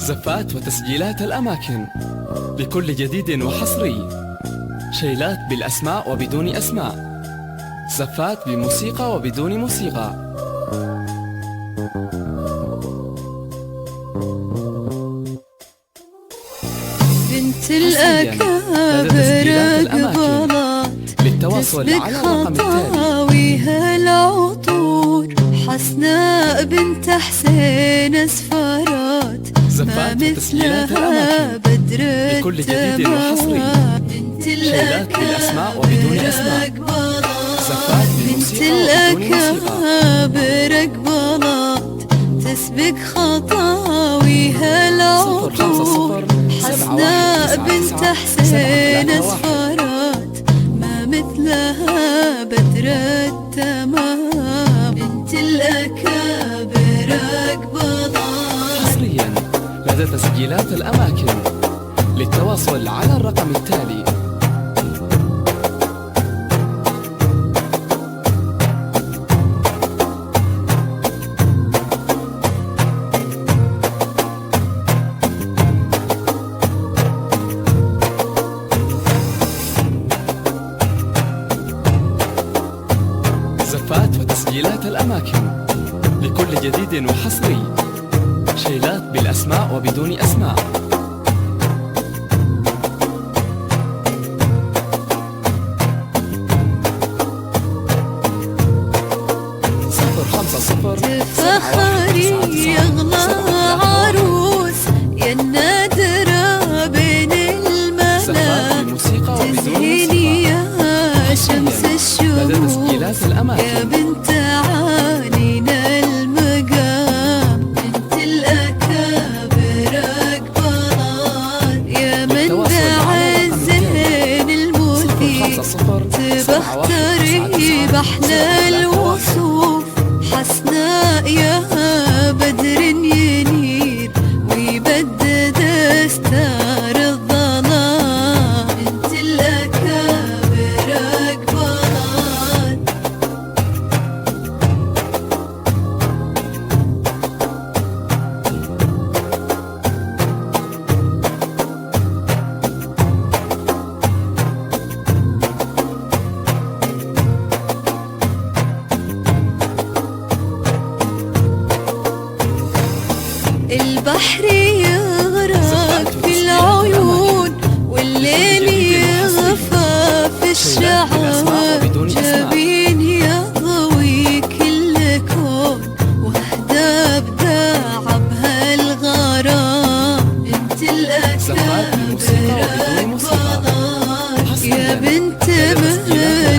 زفات وتسجيلات الأماكن لكل جديد وحصري. شيلات بالأسماء وبدون أسماء، زفات بموسيقى وبدون موسيقى. بنت الأكابر قبلات للتواصل على الرقم التالي: خطاويها العطور حسناء بنت حسين اسفارات ما مثلها بدر لكل جديد وحصري. شيلات بالأسماء وبدون أسماء، زفات بنت بموسيقى وبدون موسيقى. الأكابر قبلات تسبق خطاويها العطور حسناء بنت حسين اسفارات ما مثلها بدر التمام. بنت الأكابر قبلات. حصريا لدى تسجيلات الأماكن للتواصل على الرقم التالي: زفات وتسجيلات الأماكن لكل جديد وحصري. شيلات بالأسماء وبدون أسماء، تفخري يغلى عروس يا النادرة بين الملا، تزهيني يا شمس الشروق يا بنت عالينا المقام. بنت الأكابر قبلات يا من دعا الزين المثير تبختري بأحلى الوصوف حسناء يا بدر ينير ويبدد استار الظلام. بنت الأكابر قبلات. البحر يغرق في العيون والليل يغفى في الشعاب، جبين يضوي كل كون واهدى بداع بهالغرام. بنت الأكابر قبلات يا بنت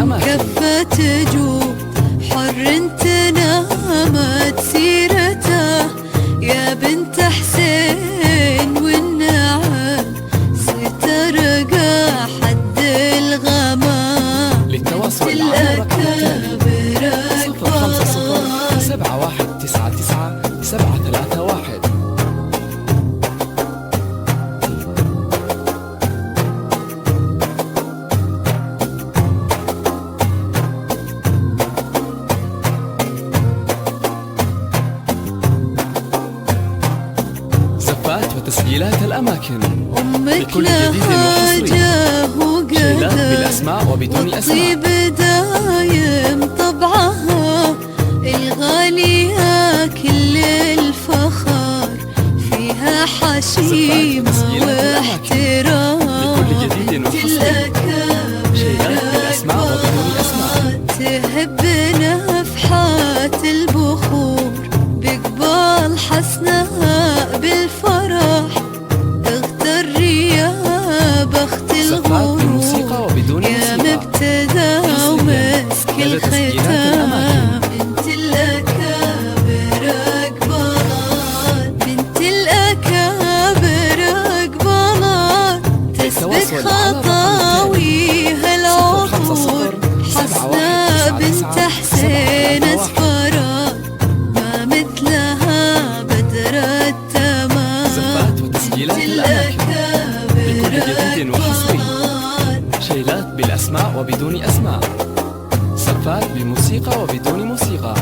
من كفة جود حر تنامت سيرته يا بنت حسين والنعم سترقى حد الغمام. للتواصل على الرقم التالي: 05071999731. زفات وتسجيلات الأماكن أمك لكل جديد لها وحصري. جاه شيلات وقدر بالأسماء وبدون أسماء، والطيب دايم طبعها الغالية كل الفخر فيها حشيمة واحترام. لكل جديد وحصري. شيلات بالأسماء وبدون أسماء، تهب نفحات البخور بقبال حسناء بالفرح تغتري يا بخت الغرور يا مبتدى ومسك الختام. بنت الأكابر قبلات. بنت الأكابر قبلات تسبق خطاويها العطور حسناء بنت حسين اسفارات ما مثلها بدر التمام. زفات وتسجيلات الأماكن لكل جديد وحصري. شيلات بالأسماء وبدون أسماء، زفات بموسيقى وبدون موسيقى.